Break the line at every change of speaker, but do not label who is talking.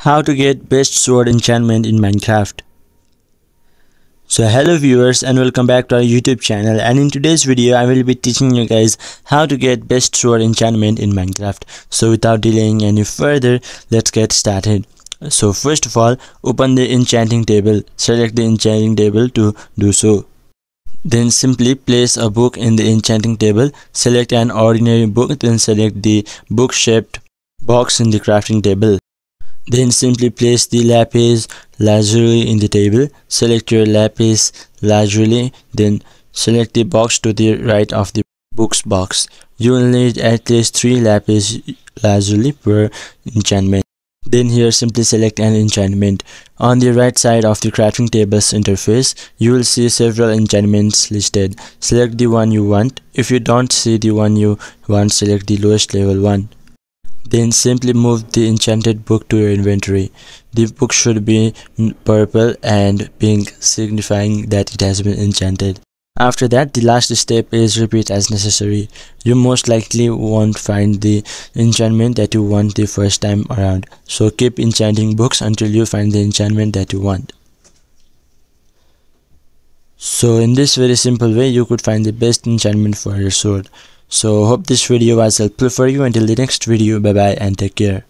How to get best sword enchantment in Minecraft. So hello viewers and welcome back to our YouTube channel, and in today's video I will be teaching you guys how to get best sword enchantment in Minecraft. So without delaying any further, let's get started. So first of all, open the enchanting table, select the enchanting table to do so. Then simply place a book in the enchanting table, select an ordinary book, then select the book shaped box in the crafting table. Then simply place the lapis lazuli in the table, select your lapis lazuli, then select the box to the right of the books box. You will need at least 3 lapis lazuli per enchantment. Then here simply select an enchantment. On the right side of the crafting table's interface, you will see several enchantments listed. Select the one you want. If you don't see the one you want, select the lowest level one. Then simply move the enchanted book to your inventory. The book should be purple and pink, signifying that it has been enchanted. After that, the last step is repeat as necessary. You most likely won't find the enchantment that you want the first time around, so keep enchanting books until you find the enchantment that you want. So in this very simple way, you could find the best enchantment for your sword. So hope this video was helpful for you. Until the next video, bye bye and take care.